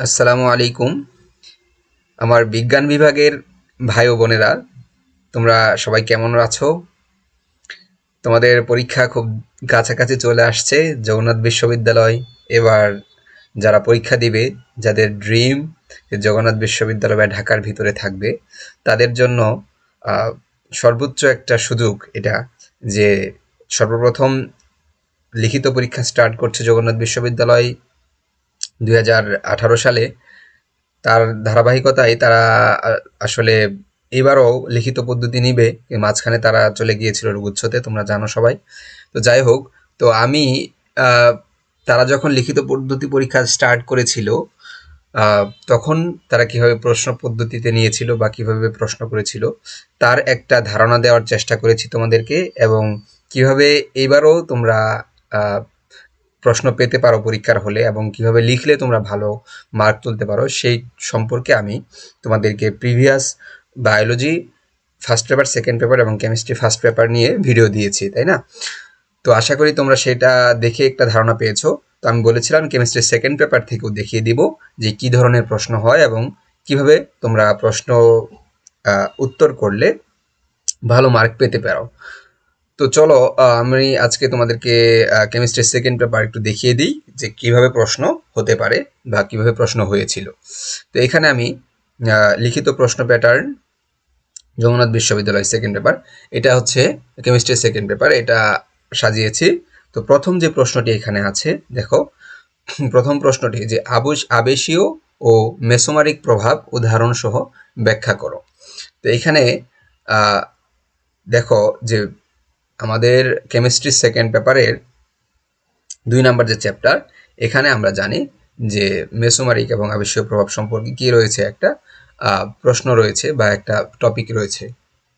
আসসালামু আলাইকুম। আমার বিজ্ঞান বিভাগের ভাই ও বোনেরা, তোমরা সবাই কেমন আছো? তোমাদের পরীক্ষা খুব কাছাকাছি চলে আসছে। জগন্নাথ বিশ্ববিদ্যালয় এবার যারা পরীক্ষা দিবে, যাদের ড্রিম জগন্নাথ বিশ্ববিদ্যালয় বা ঢাকার ভিতরে থাকবে, তাদের জন্য আহ, সর্বোচ্চ একটা সুযোগ এটা, যে সর্বপ্রথম লিখিত পরীক্ষা স্টার্ট করছে জগন্নাথ বিশ্ববিদ্যালয় 2018 সালে। তার ধারাবাহিকতায় তারা আসলে এবারও লিখিত পদ্ধতি নিবে। মাঝখানে তারা চলে গিয়েছিল গুচ্ছতে, তোমরা জানো সবাই। তো যাই হোক, তো আমি আহ, তারা যখন লিখিত পদ্ধতি পরীক্ষা স্টার্ট করেছিল, তখন তারা কিভাবে প্রশ্ন পদ্ধতিতে নিয়েছিল বা কিভাবে প্রশ্ন করেছিল তার একটা ধারণা দেওয়ার চেষ্টা করেছি তোমাদেরকে, এবং কিভাবে এবারও তোমরা আহ, প্রশ্ন পেতে পারো পরীক্ষার হলে, এবং কিভাবে লিখলে তোমরা ভালো মার্ক তুলতে পারো সেই সম্পর্কে আমি তোমাদেরকে previous biology first paper, second paper এবং কেমিস্ট্রি ফার্স্ট পেপার নিয়ে ভিডিও দিয়েছি, তাই না? তো আশা করি তোমরা সেটা দেখে একটা ধারণা পেয়েছো। তো আমি বলেছিলাম কেমিস্ট্রির সেকেন্ড পেপার থেকেও দেখিয়ে দিব যে কি ধরনের প্রশ্ন হয় এবং কিভাবে তোমরা প্রশ্ন উত্তর করলে ভালো মার্ক পেতে পারো। তো চলো, আমি আজকে তোমাদেরকে কেমিস্ট্রির সেকেন্ড পেপার একটু দেখিয়ে দিই যে কিভাবে প্রশ্ন হতে পারে বা কিভাবে প্রশ্ন হয়েছিল। তো এখানে আমি লিখিত প্রশ্ন প্যাটার্ন জগন্নাথ বিশ্ববিদ্যালয় সেকেন্ড পেপার, এটা হচ্ছে কেমিস্ট্রির সেকেন্ড পেপার, এটা সাজিয়েছি। তো প্রথম যে প্রশ্নটি এখানে আছে, দেখো, প্রথম প্রশ্নটি যে আবেশীয় ও মেসোমারিক প্রভাব উদাহরণ সহ ব্যাখ্যা করো। তো এখানে আহ, দেখো যে আমাদের কেমিস্ট্রি সেকেন্ড পেপারের 2 নাম্বার যে চ্যাপ্টার, এখানে আমরা জানি যে মেসোমারিক এবং আবেশীয় প্রভাব সম্পর্কে কি রয়েছে, একটা প্রশ্ন রয়েছে বা একটা টপিক রয়েছে,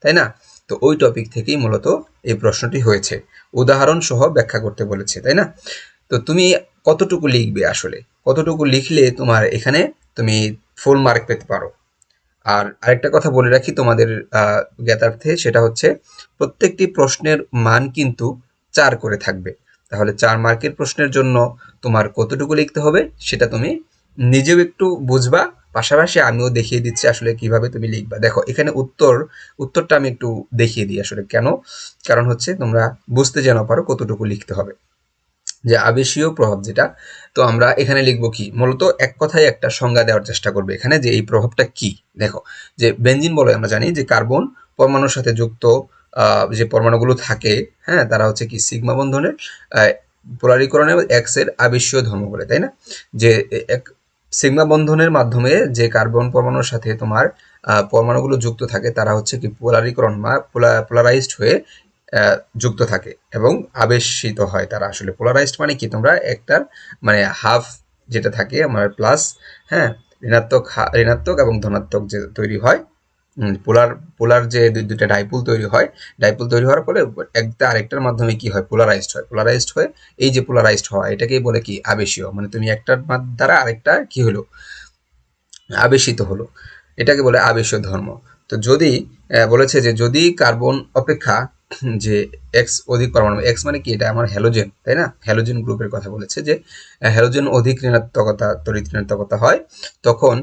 তাই না? তো ওই টপিক থেকেই মূলত এই প্রশ্নটি হয়েছে, উদাহরণ সহ ব্যাখ্যা করতে বলেছে, তাই না? তো তুমি কতটুকু লিখবে, আসলে কতটুকু লিখলে তোমার এখানে তুমি ফুল মার্ক পেতে পারো। আর আরেকটা কথা বলে রাখি তোমাদের জ্ঞাতার্থে, সেটা হচ্ছে প্রত্যেকটি প্রশ্নের মান কিন্তু 4 করে থাকবে। তাহলে 4 মার্কের প্রশ্নের জন্য তোমার কতটুকু লিখতে হবে সেটা তুমি নিজেও একটু বুঝবা, পাশাপাশি আমিও দেখিয়ে দিচ্ছি আসলে কিভাবে তুমি লিখবা। দেখো এখানে উত্তরটা আমি একটু দেখিয়ে দিই আসলে কেন। কারণ হচ্ছে তোমরা বুঝতে যেন পারো কতটুকু লিখতে হবে। যে আবেশীয় প্রভাব যেটা, তো আমরা এখানে লিখবো কি, মূলত এক কথায় একটা সংজ্ঞা দেওয়ার চেষ্টা করবে এখানে যে এই প্রভাবটা কি। দেখো, যে বেনজিন বলে আমরা জানি যে কার্বন পরমাণুর সাথে যুক্ত যে পরমাণুগুলো থাকে, হ্যাঁ, তারা হচ্ছে কি সিগমা বন্ধনের পোলারিকরণে এক্স এর আবেশীয় ধর্ম বলে, তাই না? যে এক সিগমা বন্ধনের মাধ্যমে যে কার্বন পরমাণুর সাথে তোমার পরমাণুগুলো যুক্ত থাকে, তারা হচ্ছে কি পোলারিকরণ বা পোলারাইজড হয়ে যুক্ত থাকে এবং আবেশিত হয়। তারা আসলে পোলারাইজড মানে কি, তোমরা একটার মানে হাফ যেটা থাকে আমার প্লাস, হ্যাঁ, ঋণাত্মক এবং ধনাত্মক যে তৈরি হয়, পোলার পোলার যে দুইটা ডাইপোল তৈরি হয়, ডাইপোল তৈরি হওয়ার ফলে একটা আরেকটার মাধ্যমে কি হয়, পোলারাইজড হয়ে এই যে পোলারাইজড হওয়া, এটাকেই বলে কি আবেশীয়, মানে তুমি একটার দ্বারা আরেকটা কি হলো, আবেশিত হলো, এটাকে বলে আবেশীয় ধর্ম। তো যদি বলেছে যে যদি কার্বন অপেক্ষা যে এক্স অধিক পরমাণু, এক্স মানে কি, এটা আমার হ্যালোজেন, তাই না? হ্যালোজেন গ্রুপের কথা বলেছে যে হ্যালোজেন অধিক ঋণাত্মকতা তড়িৎ ঋণাত্মকতা হয়, তখন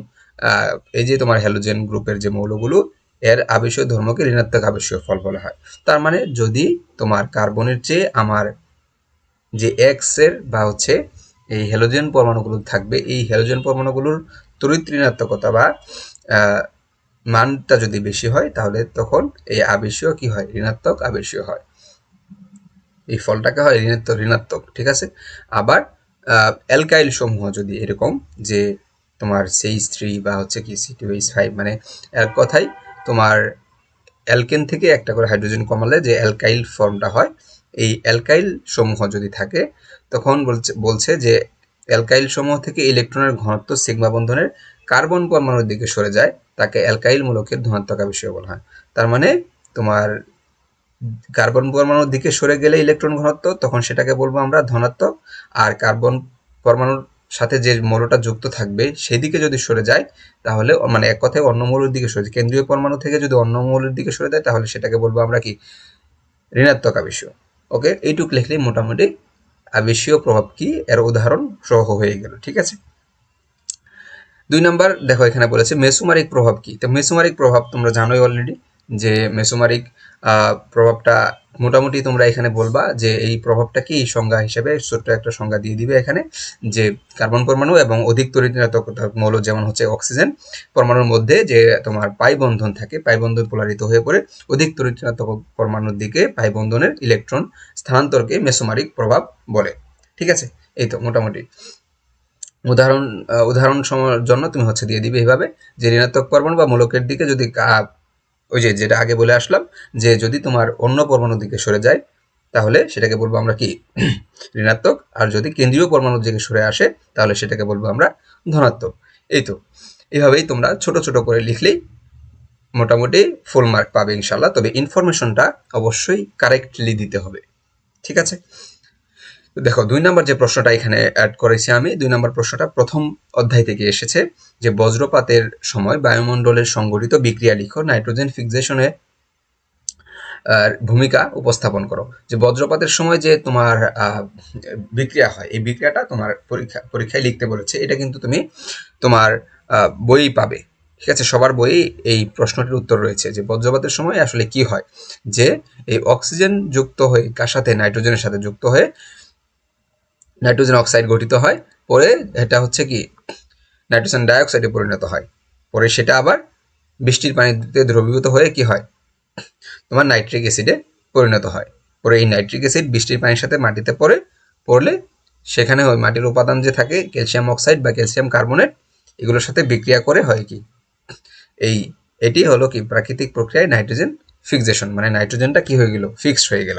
এই যে তোমার হ্যালোজেন গ্রুপের যে মৌলগুলো, এর আবেশীয় ধর্মকে ঋণাত্মক আবেশীয় ফল বলা হয়। তার মানে যদি তোমার কার্বনের চেয়ে আমার যে এক্স এর বা হচ্ছে এই হ্যালোজেন পরমাণুগুলো থাকবে, এই হ্যালোজেন পরমাণুগুলোর তড়িৎ ঋণাত্মকতা বা মানটা যদি বেশি হয়, তাহলে তখন এই আবেশীয় কি হয়, ঋণাত্মক আবেশীয় হয়, এই ফলটাকে হয় ঋণাত্মক ঋণাত্মক, ঠিক আছে? আবার অ্যালকাইল সমূহ যদি এরকম যে তোমার CH3 বা হচ্ছে কি C2H5, মানে এক কথায় তোমার অ্যালকেন থেকে একটা করে হাইড্রোজেন কমালে যে অ্যালকাইল ফর্মটা হয়, এই অ্যালকাইল সমূহ যদি থাকে, তখন বলছে যে অ্যালকাইল সমূহ থেকে ইলেকট্রনের ঘনত্ব সিগমা বন্ধনের কার্বন পরমাণুর দিকে সরে যায়, তাকে অ্যালকাইল মূলকের ধনাত্মক আবেশীয় বলা হয়। তার মানে তোমার কার্বন পরমাণুর দিকে সরে গেলে ইলেকট্রন ঘনত্ব, তখন সেটাকে বলবো আমরা ধনাত্মক। আর কার্বন পরমাণুর সাথে যে মৌলটা যুক্ত থাকবে সেদিকে যদি সরে যায়, তাহলে মানে এক কথায় অন্য মৌলের দিকে সরে যায়, কেন্দ্রীয় পরমাণু থেকে যদি অন্য মৌলের দিকে সরে যায়, তাহলে সেটাকে বলবো আমরা কি, ঋণাত্মক আবেশীয়। ওকে, এইটুক লিখলেই মোটামুটি আবেশীয় প্রভাব কি এর উদাহরণ সহ হয়ে গেল, ঠিক আছে? 2 নাম্বার দেখো এখানে বলেছে মেসোমারিক প্রভাব কি। তো মেসোমারিক প্রভাব তোমরা জানোই অলরেডি, যে মেসোমারিক প্রভাবটা মোটামুটি তোমরা এখানে বলবা যে এই প্রভাবটা কি, সংজ্ঞা হিসেবে ছোট্ট একটা সংজ্ঞা দিয়ে দিবে এখানে, যে কার্বন পরমাণু এবং অধিক তড়িৎ মৌল যেমন হচ্ছে অক্সিজেন পরমাণুর মধ্যে যে তোমার পাই বন্ধন থাকে, পাই বন্ধন পোলারিত হয়ে পড়ে অধিক তড়িৎ পরমাণুর দিকে পাই বন্ধনের ইলেকট্রন স্থানান্তরকে মেসোমারিক প্রভাব বলে। ঠিক আছে, এই তো মোটামুটি উদাহরণ জন্য তুমি হচ্ছে দিয়ে দিবে এইভাবে, যে ঋণাত্মক পরমাণু বা মূলকের দিকে যদি ওই যে যেটা আগে বলে আসলাম, যে যদি তোমার অন্য পরমাণুর দিকে সরে যায় তাহলে সেটাকে বলবো আমরা কি ঋণাত্মক, আর যদি কেন্দ্রীয় পরমাণুর দিকে সরে আসে তাহলে সেটাকে বলবো আমরা ধনাত্মক। এই তো এইভাবেই তোমরা ছোট ছোট করে লিখলেই মোটামুটি ফুল মার্ক পাবে ইনশাল্লাহ। তবে ইনফরমেশনটা অবশ্যই কারেক্টলি দিতে হবে। ঠিক আছে, দেখো 2 নাম্বার যে প্রশ্নটা এখানে অ্যাড করেছি আমি, 2 নাম্বার প্রশ্নটা প্রথম অধ্যায় থেকে এসেছে, যে বজ্রপাতের সময় বায়ুমণ্ডলের সংঘটিত বিক্রিয়া লিখো, নাইট্রোজেন ফিক্সেশনে ভূমিকা উপস্থাপন করো। যে বজ্রপাতের সময় যে তোমার বিক্রিয়া হয়, এই বিক্রিয়াটা তোমার পরীক্ষায় লিখতে বলেছে। এটা কিন্তু তুমি তোমার বই পাবে। ঠিক আছে, সবার বইয়ে এই প্রশ্নটির উত্তর রয়েছে, যে বজ্রপাতের সময় আসলে কি হয়, যে এই অক্সিজেন যুক্ত হয়ে কার সাথে, নাইট্রোজেনের সাথে যুক্ত হয়ে নাইট্রোজেন অক্সাইড গঠিত হয়, পরে এটা হচ্ছে কি নাইট্রোজেন ডাইঅক্সাইডে পরিণত হয়, পরে সেটা আবার বৃষ্টির পানিতে দ্রবীভূত হয়ে কি হয়, তোমার নাইট্রিক অ্যাসিডে পরিণত হয়। পরে এই নাইট্রিক অ্যাসিড বৃষ্টির পানির সাথে মাটিতে পড়লে সেখানে ওই মাটির উপাদান যে থাকে ক্যালসিয়াম অক্সাইড বা ক্যালসিয়াম কার্বনেট, এগুলোর সাথে বিক্রিয়া করে হয় কি এটি হলো কি প্রাকৃতিক প্রক্রিয়ায় নাইট্রোজেন ফিক্সেশন, মানে নাইট্রোজেনটা কি হয়ে গেল, ফিক্সড হয়ে গেল,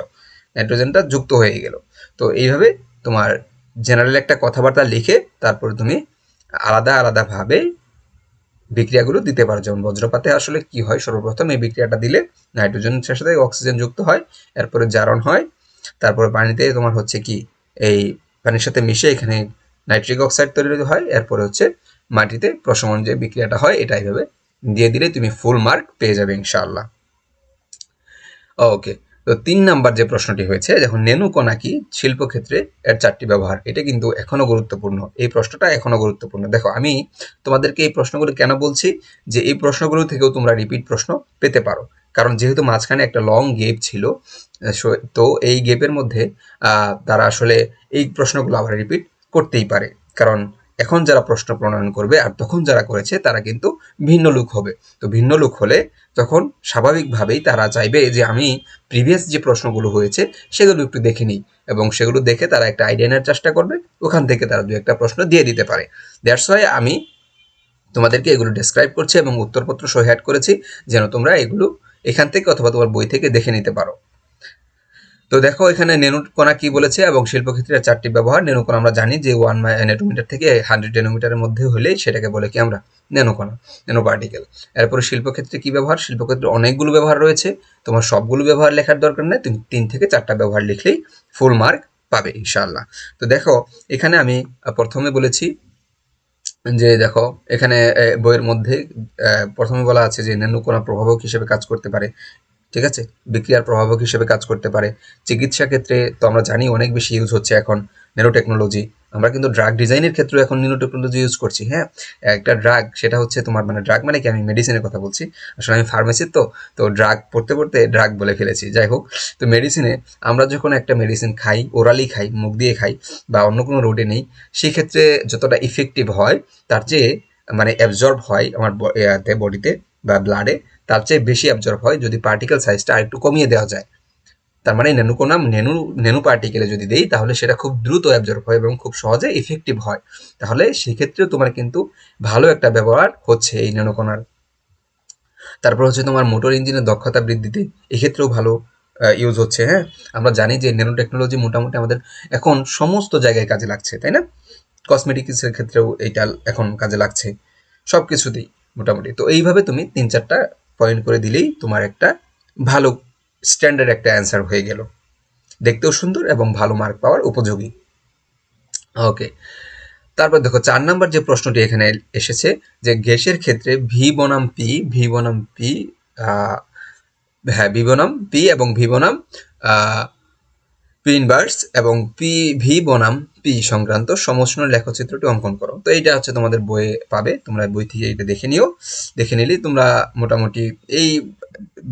নাইট্রোজেনটা যুক্ত হয়ে গেল। তো এইভাবে তোমার জেনারেল একটা কথাবার্তা লিখে তারপরে তুমি আলাদা আলাদাভাবে বিক্রিয়াগুলো দিতে পারো। যেমন বজ্রপাতে আসলে কি হয়, সর্বপ্রথম এই বিক্রিয়াটা দিলে নাইট্রোজেনের সাথে অক্সিজেন যুক্ত হয়, এরপরে জারণ হয়, তারপরে পানিতে তোমার হচ্ছে কি এই পানির সাথে মিশে এখানে নাইট্রিক অক্সাইড তৈরি হয়, এরপরে হচ্ছে মাটিতে প্রশমন যে বিক্রিয়াটা হয়, এটা এইভাবে দিয়ে দিলে তুমি ফুল মার্ক পেয়ে যাবে ইনশাআল্লাহ। ওকে, তো 3 নাম্বার যে প্রশ্নটি হয়েছে, দেখো নেনুকণা কি, শিল্পক্ষেত্রে এর 4টি ব্যবহার। এটা কিন্তু এখনো গুরুত্বপূর্ণ, এই প্রশ্নটা এখনো গুরুত্বপূর্ণ। দেখো আমি তোমাদেরকে এই প্রশ্নগুলো কেন বলছি, যে এই প্রশ্নগুলো থেকেও তোমরা রিপিট প্রশ্ন পেতে পারো, কারণ যেহেতু মাঝখানে একটা লং গ্যাপ ছিল, তো এই গ্যাপের মধ্যে তারা আসলে এই প্রশ্নগুলো আবার রিপিট করতেই পারে, কারণ এখন যারা প্রশ্ন প্রণয়ন করবে আর তখন যারা করেছে তারা কিন্তু ভিন্ন লোক হবে। তো ভিন্ন লোক হলে তখন স্বাভাবিকভাবেই তারা চাইবে যে আমি প্রিভিয়াস যে প্রশ্নগুলো হয়েছে সেগুলো একটু দেখে নিই, এবং সেগুলো দেখে তারা একটা আইডিয়া নেওয়ার চেষ্টা করবে, ওখান থেকে তারা 2-1টা প্রশ্ন দিয়ে দিতে পারে। দ্যাটস ওয়াই আমি তোমাদেরকে এগুলো ডেসক্রাইব করছি এবং উত্তরপত্র সহ অ্যাড করেছি, যেন তোমরা এগুলো এখান থেকে অথবা তোমার বই থেকে দেখে নিতে পারো। তো দেখো এখানে নেনুকণা কি বলেছে, এবং শিল্পক্ষেত্রে 4টি ব্যবহার। নেনুকণা আমরা জানি যে 1 ন্যানোমিটার থেকে 100 ন্যানোমিটারের মধ্যে হলেই সেটাকে বলে কি আমরা নেনুকণা, ন্যানো পার্টিকেল। এরপরে শিল্পক্ষেত্রে কি ব্যবহার, শিল্পক্ষেত্রে অনেকগুলো ব্যবহার রয়েছে, তোমার সবগুলো ব্যবহার লেখার দরকার নেই, তুমি 3 থেকে 4টা ব্যবহার লিখলেই ফুল মার্ক পাবে ইনশাআল্লাহ। তো দেখো এখানে আমি প্রথমে বলেছি যে দেখো এখানে বইয়ের মধ্যে প্রথমে বলা আছে যে নেনুকণা প্রভাবক হিসেবে কাজ করতে পারে। ঠিক আছে, বিক্রিয়ার প্রভাবক হিসেবে কাজ করতে পারে। চিকিৎসা ক্ষেত্রে তো আমরা জানি অনেক বেশি ইউজ হচ্ছে এখন ন্যানো টেকনোলজি। আমরা কিন্তু ড্রাগ ডিজাইনের ক্ষেত্রেও এখন ন্যানো টেকনোলজি ইউজ করছি। হ্যাঁ, একটা ড্রাগ সেটা হচ্ছে তোমার, মানে ড্রাগ মানে কি, আমি মেডিসিনের কথা বলছি, আসলে আমি ফার্মেসির তো ড্রাগ পড়তে পড়তে ড্রাগ বলে ফেলেছি। যাই হোক, তো মেডিসিনে আমরা যখন একটা মেডিসিন খাই, ওরালি খাই, মুখ দিয়ে খাই বা অন্য কোনো রোডে নেই, সেক্ষেত্রে যতটা ইফেক্টিভ হয় তার চেয়ে, মানে অ্যাবজর্ব হয় আমার বডিতে বা ব্লাডে, তার চেয়ে বেশি অ্যাবজর্ব হয় যদি পার্টিকেল সাইজটা আরেকটু কমিয়ে দেওয়া যায়। তার মানে নেনু পার্টিকেলে যদি দেই তাহলে সেটা খুব দ্রুত অ্যাবজর্ব হয় এবং খুব সহজে ইফেক্টিভ হয়। তাহলে সেক্ষেত্রেও তোমার কিন্তু ভালো একটা ব্যবহার হচ্ছে এই ন্যানোকণার। তারপর হচ্ছে তোমার মোটর ইঞ্জিনের দক্ষতা বৃদ্ধিতে এক্ষেত্রেও ভালো ইউজ হচ্ছে। হ্যাঁ, আমরা জানি যে ন্যানো টেকনোলজি মোটামুটি আমাদের এখন সমস্ত জায়গায় কাজে লাগছে, তাই না? কসমেটিক্সের ক্ষেত্রেও এইটা এখন কাজে লাগছে, সব কিছুতেই মোটামুটি। তো এইভাবে তুমি 3-4টা পয়েন্ট করে দিলেই তোমার একটা ভালো স্ট্যান্ডার্ড একটা অ্যান্সার হয়ে গেল, দেখতেও সুন্দর এবং ভালো মার্ক পাওয়ার উপযোগী। ওকে, তারপর দেখো 4 নাম্বার যে প্রশ্নটি এখানে এসেছে, যে গ্যাসের ক্ষেত্রে ভি বনাম পি, হ্যাঁ ভি বনাম পি এবং ভি বনাম পি ইনভার্স এবং পি ভি বনাম পি সংক্রান্ত সমষ্ণ লেখচিত্রটি অঙ্কন করো। তো এইটা হচ্ছে তোমাদের বইয়ে পাবে, তোমরা বই থেকে এটা দেখে নিও। দেখে নিলেই তোমরা মোটামুটি এই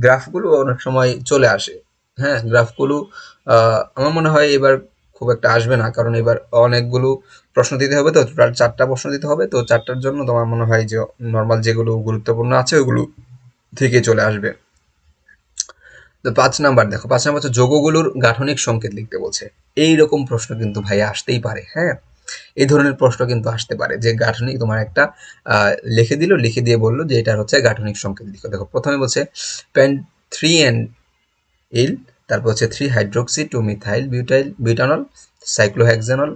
গ্রাফগুলো অনেক সময় চলে আসে। হ্যাঁ, গ্রাফগুলো আমার মনে হয় এবার খুব একটা আসবে না, কারণ এবার অনেকগুলো প্রশ্ন দিতে হবে, তো টোটাল 4টা প্রশ্ন দিতে হবে। তো 4টার জন্য তোমার মনে হয় যে নর্মাল যেগুলো গুরুত্বপূর্ণ আছে ওগুলো থেকে চলে আসবে। তো 5 নাম্বার দেখো, 5 নাম্বার হচ্ছে যৌগগুলোর গাঠনিক সংকেত লিখতে বলছে। এইরকম প্রশ্ন কিন্তু ভাইয়া আসতেই পারে। হ্যাঁ, এই ধরনের প্রশ্ন কিন্তু আসতে পারে যে গাঠনিক তোমার একটা লিখে দিল, লিখে দিয়ে বললো যে এটা হচ্ছে গাঠনিক সংকেত লিখো। দেখো প্রথমে বলছে পেন 3 ইল, তারপর হচ্ছে 3 হাইড্রোক্সি 2 মিথাইল বিউটানল সাইক্লোহেক্সানল,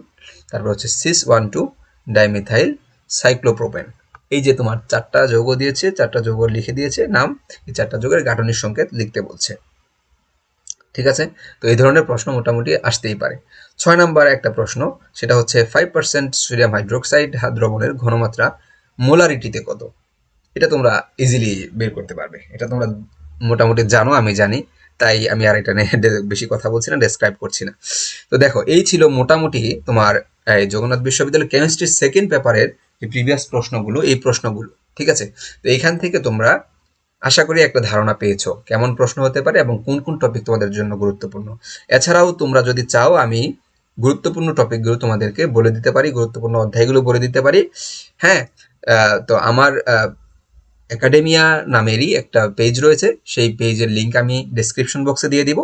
তারপর হচ্ছে সিস 1 2 ডাইমিথাইল সাইক্লোপ্রোপেন। এই যে তোমার 4টা যৌগ দিয়েছে, 4টা যৌগ লিখে দিয়েছে নাম, এই 4টা যৌগের গাঠনিক সংকেত লিখতে বলছে। ঠিক আছে, তো এই ধরনের প্রশ্ন মোটামুটি আসতেই পারে। 6 নাম্বার একটা প্রশ্ন, সেটা হচ্ছে 5% সোডিয়াম হাইড্রোক্সাইড দ্রবণের ঘনমাত্রা মোলারিটিতে কত। এটা তোমরা ইজিলি বের করতে পারবে, এটা তোমরা মোটামুটি জানো, আমি জানি, তাই আমি আর এটা নিয়ে বেশি কথা বলছি না, ডেসক্রাইব করছি না। তো দেখো এই ছিল মোটামুটি তোমার এই জগন্নাথ বিশ্ববিদ্যালয় কেমিস্ট্রি সেকেন্ড পেপারের যে প্রিভিয়াস প্রশ্নগুলো, এই প্রশ্নগুলো। ঠিক আছে, তো এইখান থেকে তোমরা আশা করি একটা ধারণা পেয়েছো কেমন প্রশ্ন হতে পারে এবং কোন কোন টপিক তোমাদের জন্য গুরুত্বপূর্ণ। এছাড়াও তোমরা যদি চাও আমি গুরুত্বপূর্ণ টপিকগুলো তোমাদেরকে বলে দিতে পারি, গুরুত্বপূর্ণ অধ্যায়গুলো বলে দিতে পারি। হ্যাঁ, তো আমার একাডেমিয়া নামেরই একটা পেজ রয়েছে, সেই পেজের লিঙ্ক আমি ডেসক্রিপশন বক্সে দিয়ে দিব।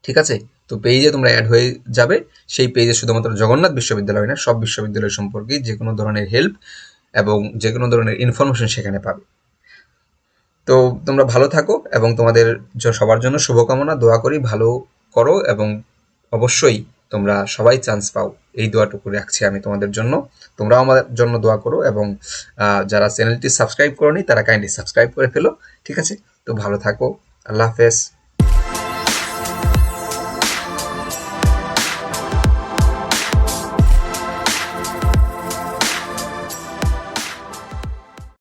ঠিক আছে, তো পেজে তোমরা অ্যাড হয়ে যাবে। সেই পেজে শুধুমাত্র জগন্নাথ বিশ্ববিদ্যালয় না, সব বিশ্ববিদ্যালয় সম্পর্কে যে কোনো ধরনের হেল্প এবং যে কোনো ধরনের ইনফরমেশন সেখানে পাবে। তো তোমরা ভালো থাকো এবং তোমাদের সবার জন্য শুভকামনা, দোয়া করি ভালো করো এবং অবশ্যই তোমরা সবাই চান্স পাও, এই দোয়াটুকু রাখছি আমি তোমাদের জন্য। তোমরাও আমার জন্য দোয়া করো এবং যারা চ্যানেলটি সাবস্ক্রাইব করোনি তারা কাইন্ডলি সাবস্ক্রাইব করে ফেলো। ঠিক আছে, তো ভালো থাকো, আল্লাহ হাফেজ।